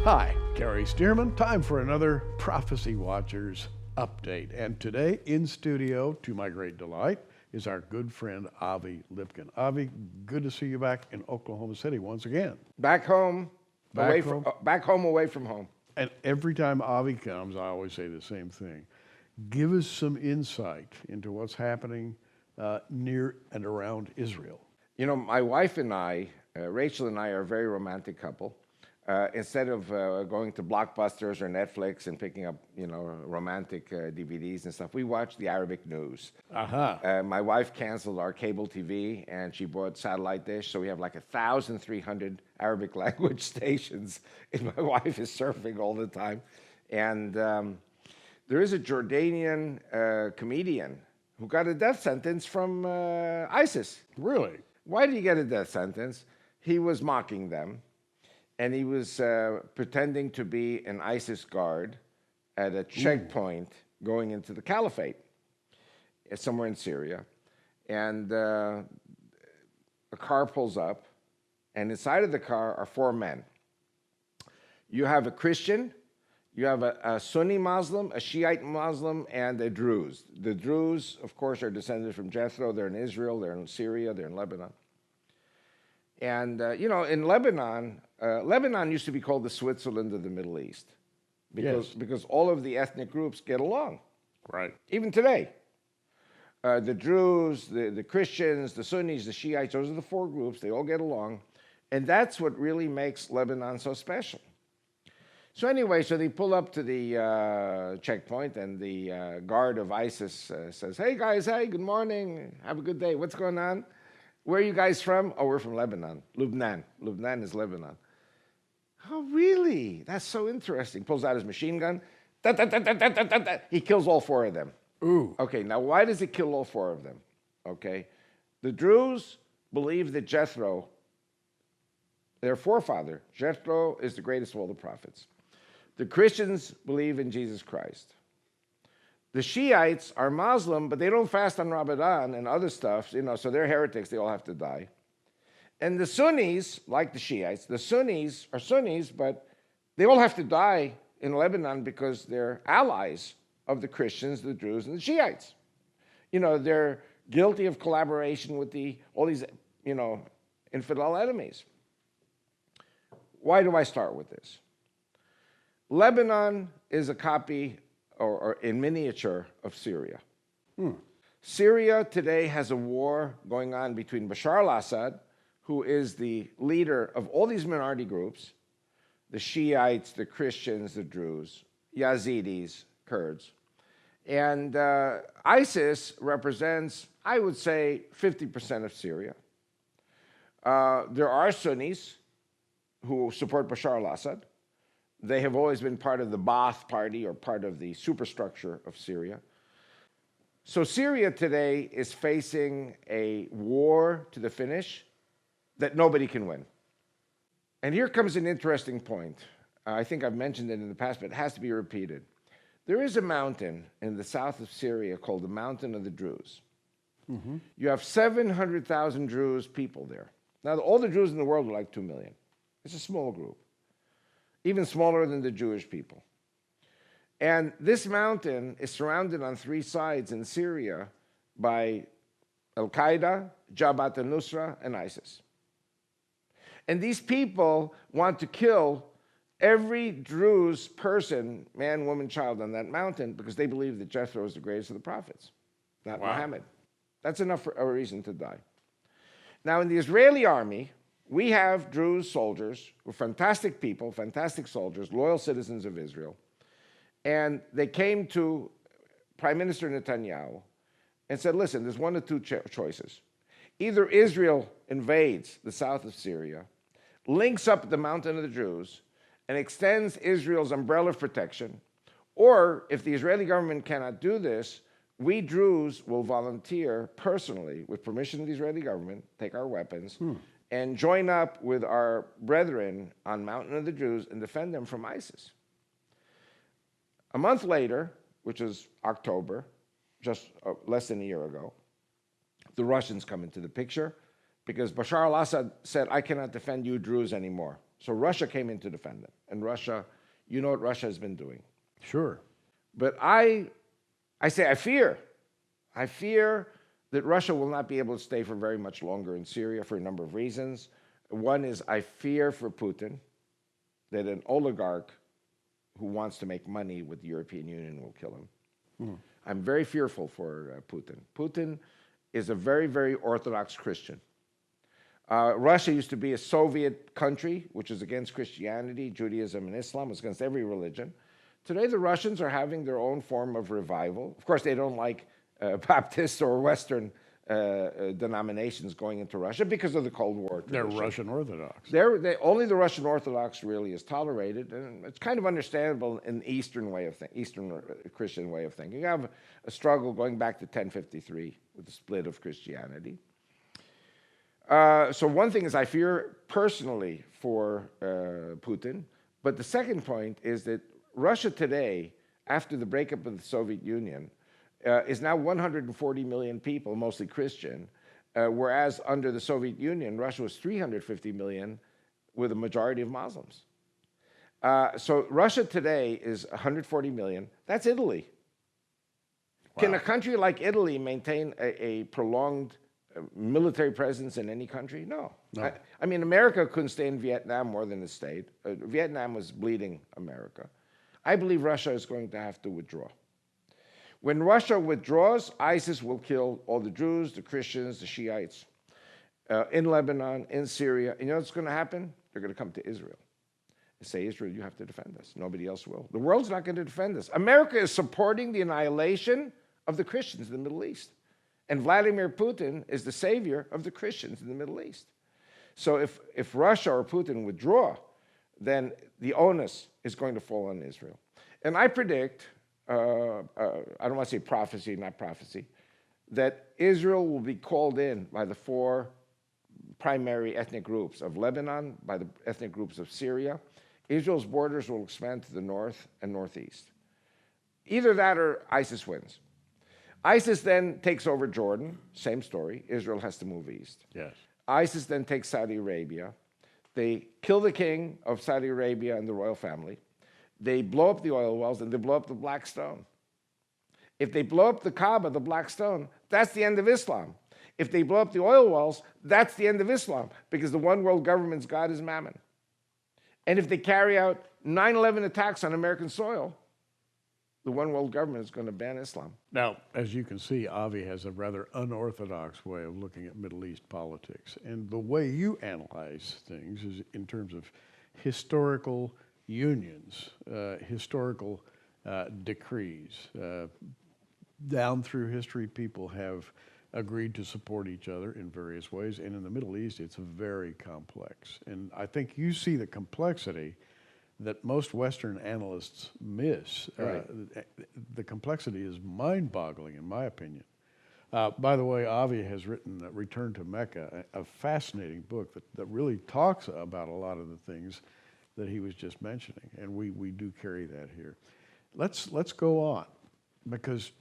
Hi, Gary Stearman. Time for another Prophecy Watchers update. And today in studio, to my great delight, is our good friend Avi Lipkin. Avi, good to see you back in Oklahoma City once again. Back home, Back home. back home, away from home. And every time Avi comes, I always say the same thing. Give us some insight into what's happening near and around Israel. You know, my wife and I, Rachel and I, are a very romantic couple. Instead of going to Blockbusters or Netflix and picking up, romantic DVDs and stuff, we watch the Arabic news. My wife canceled our cable TV and she bought satellite dish, so we have like 1,300 Arabic language stations, and my wife is surfing all the time. And there is a Jordanian comedian who got a death sentence from ISIS. Really? Why did he get a death sentence? He was mocking them. And he was pretending to be an ISIS guard at a checkpoint going into the caliphate somewhere in Syria. And a car pulls up, and inside of the car are four men. You have a Christian, you have a Sunni Muslim, a Shiite Muslim, and a Druze. The Druze, of course, are descended from Jethro. They're in Israel, they're in Syria, they're in Lebanon. And, in Lebanon, Lebanon used to be called the Switzerland of the Middle East because all of the ethnic groups get along. Right. Even today. The Druze, the Christians, the Sunnis, the Shiites, those are the four groups. They all get along. And that's what really makes Lebanon so special. So anyway, so they pull up to the checkpoint, and the guard of ISIS says, "Hey, guys, hey, good morning. Have a good day. What's going on? Where are you guys from?" "Oh, we're from Lebanon." Lebanon. Lebanon is Lebanon. "Oh, really? That's so interesting." Pulls out his machine gun. Da, da, da, da, da, da, da, da. He kills all four of them. Ooh. Okay, now why does he kill all four of them? Okay, the Druze believe that Jethro, their forefather, Jethro is the greatest of all the prophets. The Christians believe in Jesus Christ. The Shiites are Muslim, but they don't fast on Ramadan and other stuff, so they're heretics, they all have to die. And the Sunnis, like the Shiites, the Sunnis are Sunnis, but they all have to die in Lebanon because they're allies of the Christians, the Druze, and the Shiites. They're guilty of collaboration with all these, infidel enemies. Why do I start with this? Lebanon is a copy or in miniature of Syria. Syria today has a war going on between Bashar al-Assad, who is the leader of all these minority groups, the Shiites, the Christians, the Druze, Yazidis, Kurds. And ISIS represents, I would say, 50% of Syria. There are Sunnis who support Bashar al-Assad. They have always been part of the Ba'ath party or part of the superstructure of Syria. So Syria today is facing a war to the finish that nobody can win. And here comes an interesting point. I think I've mentioned it in the past, but it has to be repeated. There is a mountain in the south of Syria called the Mountain of the Druze. You have 700,000 Druze people there. Now, all the Druze in the world are like 2 million. It's a small group. Even smaller than the Jewish people. And this mountain is surrounded on three sides in Syria by Al-Qaeda, Jabhat al-Nusra, and ISIS. And these people want to kill every Druze person, man, woman, child on that mountain because they believe that Jethro is the greatest of the prophets, not Muhammad. That's enough for a reason to die. Now, in the Israeli army, we have Druze soldiers who are fantastic people, fantastic soldiers, loyal citizens of Israel. And they came to Prime Minister Netanyahu and said, listen, there's one of two choices. Either Israel invades the south of Syria, links up the Mountain of the Druze, and extends Israel's umbrella of protection, or if the Israeli government cannot do this, we Druze will volunteer personally, with permission of the Israeli government, take our weapons, and join up with our brethren on Mountain of the Druze and defend them from ISIS. A month later, which is October, just less than a year ago, the Russians come into the picture because Bashar al-Assad said, I cannot defend you Druze anymore. So Russia came in to defend them. And Russia, you know what Russia has been doing. Sure. But I say I fear. I fear that Russia will not be able to stay for very much longer in Syria for a number of reasons. One is I fear for Putin that an oligarch who wants to make money with the European Union will kill him. I'm very fearful for Putin. Putin is a very, very Orthodox Christian. Russia used to be a Soviet country, which is against Christianity, Judaism, and Islam. It was against every religion. Today, the Russians are having their own form of revival. Of course, they don't like Baptist or Western denominations going into Russia because of the Cold War tradition. They're Russian Orthodox. Only the Russian Orthodox really is tolerated, and it's kind of understandable in the Eastern Christian way of thinking. You have a struggle going back to 1053 with the split of Christianity. So one thing is I fear personally for Putin, but the second point is that Russia today, after the breakup of the Soviet Union, is now 140 million people, mostly Christian, whereas under the Soviet Union, Russia was 350 million with a majority of Muslims. So Russia today is 140 million. That's Italy. Wow. Can a country like Italy maintain a prolonged military presence in any country? No. I mean, America couldn't stay in Vietnam more than it stayed. Vietnam was bleeding America. I believe Russia is going to have to withdraw. When Russia withdraws, ISIS will kill all the Jews, the Christians, the Shiites in Lebanon, in Syria. And you know what's going to happen? They're going to come to Israel and say, Israel, you have to defend us. Nobody else will. The world's not going to defend us. America is supporting the annihilation of the Christians in the Middle East. And Vladimir Putin is the savior of the Christians in the Middle East. So if Russia or Putin withdraw, then the onus is going to fall on Israel. And I predict, I don't want to say prophecy, not prophecy, that Israel will be called in by the four primary ethnic groups of Lebanon, by the ethnic groups of Syria. Israel's borders will expand to the north and northeast. Either that or ISIS wins. ISIS then takes over Jordan, same story. Israel has to move east. Yes. ISIS then takes Saudi Arabia. They kill the king of Saudi Arabia and the royal family. They blow up the oil wells and they blow up the Black Stone. If they blow up the Kaaba, the Black Stone, that's the end of Islam. If they blow up the oil wells, that's the end of Islam, because the one world government's God is Mammon. And if they carry out 9/11 attacks on American soil, the one world government is going to ban Islam. Now, as you can see, Avi has a rather unorthodox way of looking at Middle East politics. And the way you analyze things is in terms of historical unions, historical decrees. Down through history, people have agreed to support each other in various ways. And in the Middle East, it's very complex. And I think you see the complexity that most Western analysts miss. Right. The complexity is mind-boggling, in my opinion. By the way, Avi has written Return to Mecca, a fascinating book that really talks about a lot of the things that he was just mentioning, and we do carry that here. Let's go on, because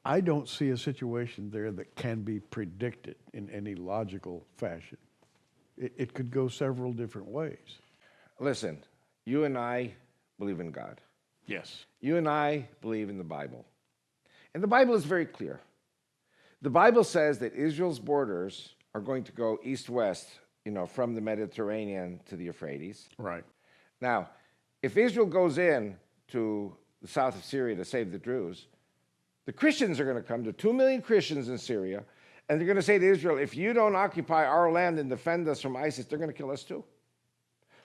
I don't see a situation there that can be predicted in any logical fashion. It could go several different ways. Listen, you and I believe in God. Yes. You and I believe in the Bible. And the Bible is very clear. The Bible says that Israel's borders are going to go east-west, from the Mediterranean to the Euphrates. Right. Now, if Israel goes in to the south of Syria to save the Druze, the Christians are going to come, to 2 million Christians in Syria, and they're going to say to Israel, if you don't occupy our land and defend us from ISIS, they're going to kill us too.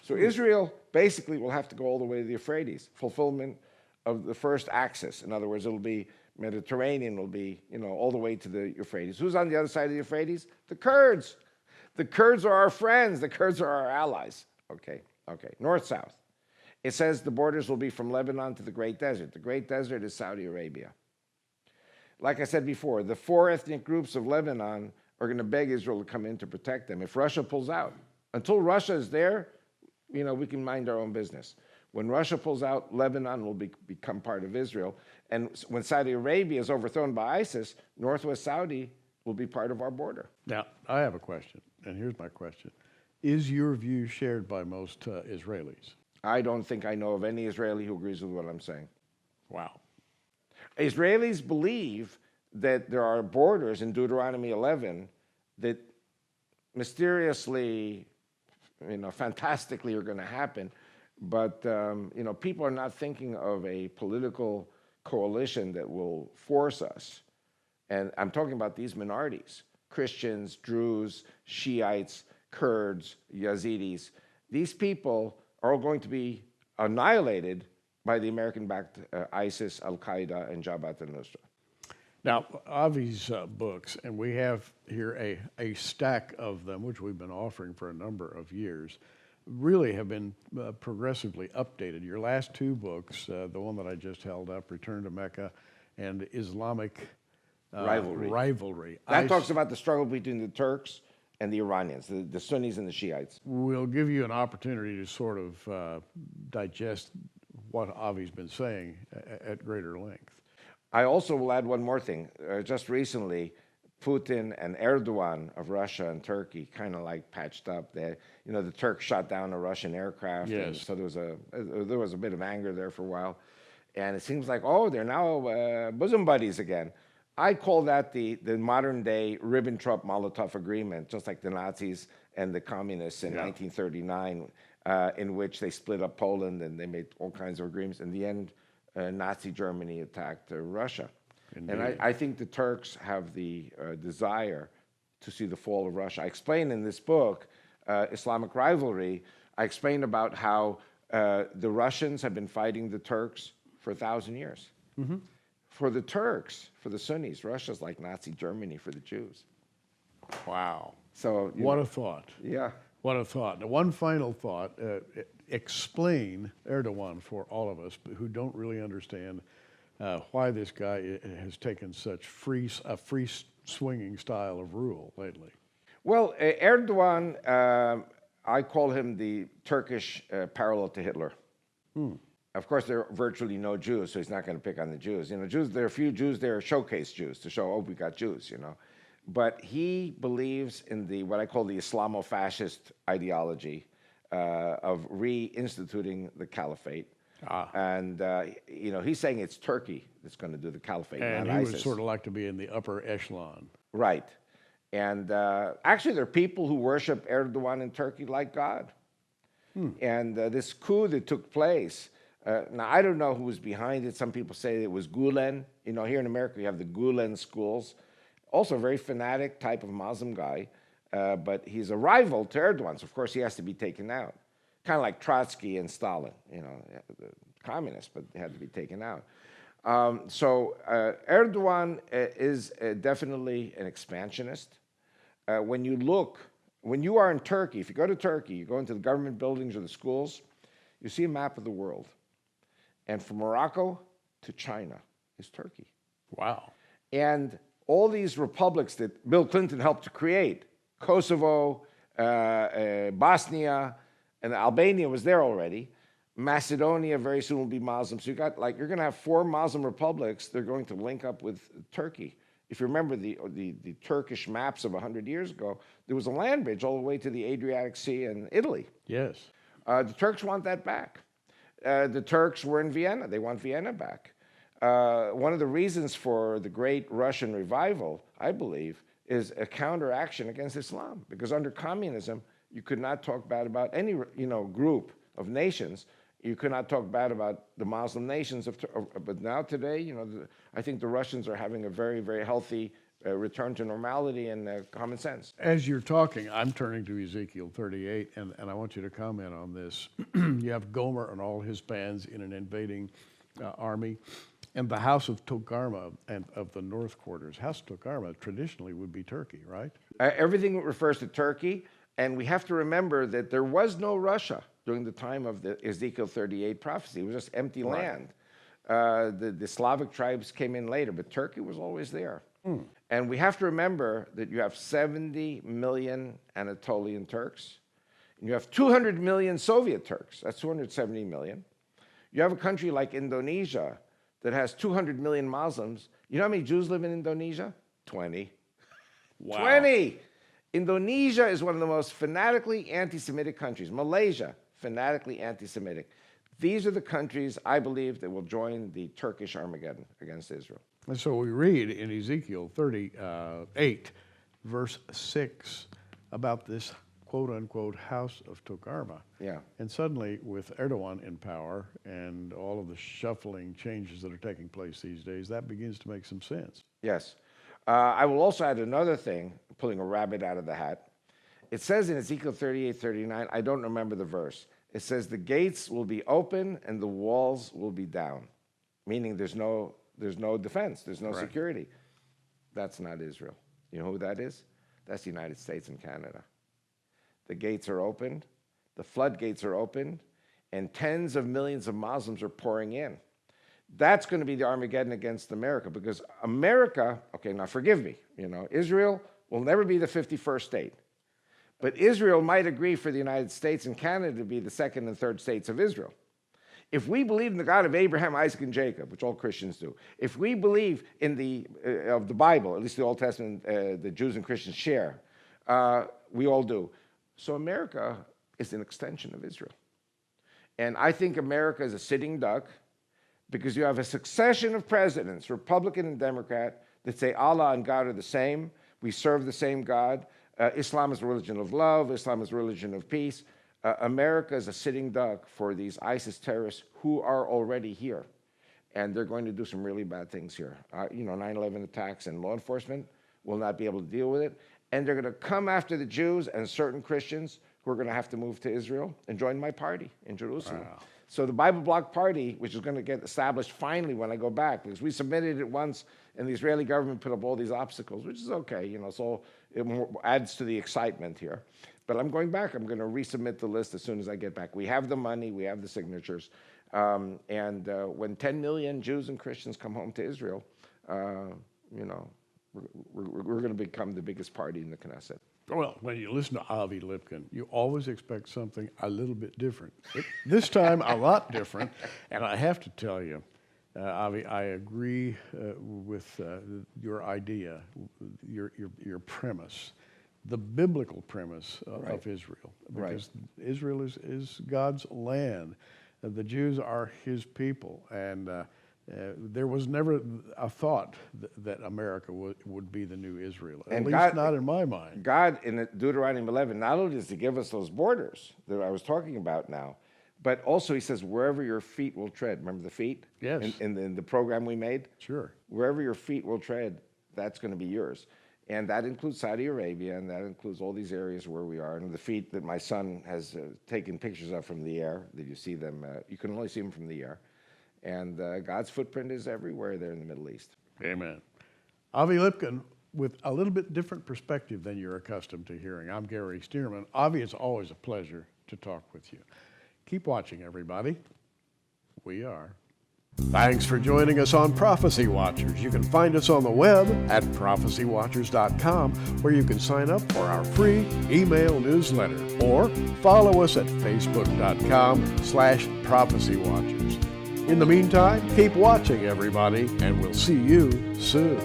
So Israel basically will have to go all the way to the Euphrates, fulfillment of the first axis. In other words, it'll be Mediterranean, will be, all the way to the Euphrates. Who's on the other side of the Euphrates? The Kurds. The Kurds are our friends. The Kurds are our allies. Okay, north-south. It says the borders will be from Lebanon to the Great Desert. The Great Desert is Saudi Arabia. Like I said before, the four ethnic groups of Lebanon are going to beg Israel to come in to protect them if Russia pulls out. Until Russia is there, we can mind our own business. When Russia pulls out, Lebanon will become part of Israel. And when Saudi Arabia is overthrown by ISIS, northwest Saudi will be part of our border. Now, I have a question, and here's my question. Is your view shared by most Israelis? I don't think I know of any Israeli who agrees with what I'm saying. Wow. Israelis believe that there are borders in Deuteronomy 11 that mysteriously, fantastically are going to happen. But, people are not thinking of a political coalition that will force us. And I'm talking about these minorities, Christians, Druze, Shiites, Kurds, Yazidis. These people are all going to be annihilated by the American-backed ISIS, Al-Qaeda, and Jabhat al-Nusra. Now, Avi's books, and we have here a stack of them, which we've been offering for a number of years, really have been progressively updated. Your last two books, the one that I just held up, Return to Mecca, and Islamic Rivalry. That talks about the struggle between the Turks and the Iranians, the Sunnis and the Shiites. We'll give you an opportunity to sort of digest what Avi's been saying at greater length. I also will add one more thing. Just recently, Putin and Erdogan of Russia and Turkey kind of like patched up. The Turks shot down a Russian aircraft. Yes. So there was a bit of anger there for a while. And it seems like, they're now bosom buddies again. I call that the modern day Ribbentrop-Molotov agreement, just like the Nazis and the communists in 1939, in which they split up Poland and they made all kinds of agreements. In the end, Nazi Germany attacked Russia. Indeed. And I think the Turks have the desire to see the fall of Russia. I explain in this book, Islamic Rivalry, I explain about how the Russians have been fighting the Turks for 1,000 years. Mm-hmm. For the Turks, for the Sunnis, Russia's like Nazi Germany for the Jews. Wow. So what a thought. Yeah. What a thought. Now, one final thought. Explain Erdogan for all of us who don't really understand why this guy has taken such a free swinging style of rule lately. Well, Erdogan, I call him the Turkish parallel to Hitler. Of course, there are virtually no Jews, so he's not going to pick on the Jews. Jews. There are a few Jews there, showcase Jews, to show, we got Jews. But he believes in what I call the Islamo-fascist ideology of reinstituting the caliphate. And he's saying it's Turkey that's going to do the caliphate, and not he ISIS. would sort of like to be in the upper echelon. Right. And actually, there are people who worship Erdogan in Turkey like God. And this coup that took place, now I don't know who was behind it. Some people say it was Gulen. Here in America, you have the Gulen schools. Also a very fanatic type of Muslim guy, but he's a rival to Erdogan, so of course he has to be taken out. Kind of like Trotsky and Stalin, the communists, but they had to be taken out. So Erdogan is definitely an expansionist. When you are in Turkey, if you go to Turkey, you go into the government buildings or the schools, you see a map of the world. And from Morocco to China is Turkey. Wow. And all these republics that Bill Clinton helped to create, Kosovo, Bosnia, and Albania was there already. Macedonia very soon will be Muslim. So you're going to have 4 Muslim republics. They're going to link up with Turkey. If you remember the Turkish maps of 100 years ago, there was a land bridge all the way to the Adriatic Sea in Italy. Yes. The Turks want that back. The Turks were in Vienna. They want Vienna back. One of the reasons for the great Russian revival, I believe, is a counteraction against Islam. Because under communism, you could not talk bad about any group of nations. You could not talk bad about the Muslim nations. But now today, I think the Russians are having a very, very healthy return to normality and common sense. As you're talking, I'm turning to Ezekiel 38, and I want you to comment on this. You have Gomer and all his bands in an invading army, and the house of Togarmah and of the north quarters. House of Togarmah traditionally would be Turkey, right? Everything refers to Turkey, and we have to remember that there was no Russia during the time of the Ezekiel 38 prophecy. It was just empty land. The Slavic tribes came in later, but Turkey was always there. And we have to remember that you have 70 million Anatolian Turks, and you have 200 million Soviet Turks. That's 270 million. You have a country like Indonesia that has 200 million Muslims. You know how many Jews live in Indonesia? 20. Wow. 20! Indonesia is one of the most fanatically anti-Semitic countries. Malaysia, fanatically anti-Semitic. These are the countries, I believe, that will join the Turkish Armageddon against Israel. And so we read in Ezekiel 38, verse 6, about this quote-unquote house of Togarmah. Yeah. And suddenly, with Erdogan in power and all of the shuffling changes that are taking place these days, that begins to make some sense. Yes. I will also add another thing, pulling a rabbit out of the hat. It says in Ezekiel 38:39, I don't remember the verse. It says the gates will be open and the walls will be down, meaning there's no defense, there's no security. That's not Israel. You know who that is? That's the United States and Canada. The gates are opened, the floodgates are opened, and tens of millions of Muslims are pouring in. That's going to be the Armageddon against America, because America, okay, now forgive me, Israel will never be the 51st state. But Israel might agree for the United States and Canada to be the second and third states of Israel. If we believe in the God of Abraham, Isaac, and Jacob, which all Christians do, if we believe in the Bible, at least the Old Testament, the Jews and Christians share, we all do. So America is an extension of Israel. And I think America is a sitting duck, because you have a succession of presidents, Republican and Democrat, that say Allah and God are the same. We serve the same God. Islam is a religion of love. Islam is a religion of peace. America is a sitting duck for these ISIS terrorists who are already here. And they're going to do some really bad things here. 9/11 attacks, and law enforcement will not be able to deal with it. And they're going to come after the Jews and certain Christians who are going to have to move to Israel and join my party in Jerusalem. Wow. So the Bible Bloc Party, which is going to get established finally when I go back, because we submitted it once and the Israeli government put up all these obstacles, which is okay, so it adds to the excitement here. But I'm going back. I'm going to resubmit the list as soon as I get back. We have the money. We have the signatures. And when 10 million Jews and Christians come home to Israel, we're going to become the biggest party in the Knesset. Well, when you listen to Avi Lipkin, you always expect something a little bit different. This time, a lot different. And I have to tell you, Avi, I agree with your idea, your premise, the biblical premise of Israel. Because Israel is God's land. The Jews are his people. And there was never a thought that America would be the new Israel, at least not in my mind. God, in Deuteronomy 11, not only does he give us those borders that I was talking about now, but also he says, wherever your feet will tread. Remember the feet? Yes. In the program we made? Sure. Wherever your feet will tread, that's going to be yours. And that includes Saudi Arabia, and that includes all these areas where we are. And the feet that my son has taken pictures of from the air, that you see them, you can only see them from the air. And God's footprint is everywhere there in the Middle East. Amen. Avi Lipkin, with a little bit different perspective than you're accustomed to hearing. I'm Gary Stearman. Avi, it's always a pleasure to talk with you. Keep watching, everybody. We are. Thanks for joining us on Prophecy Watchers. You can find us on the web at prophecywatchers.com, where you can sign up for our free email newsletter, or follow us at facebook.com/prophecywatchers. In the meantime, keep watching, everybody, and we'll see you soon.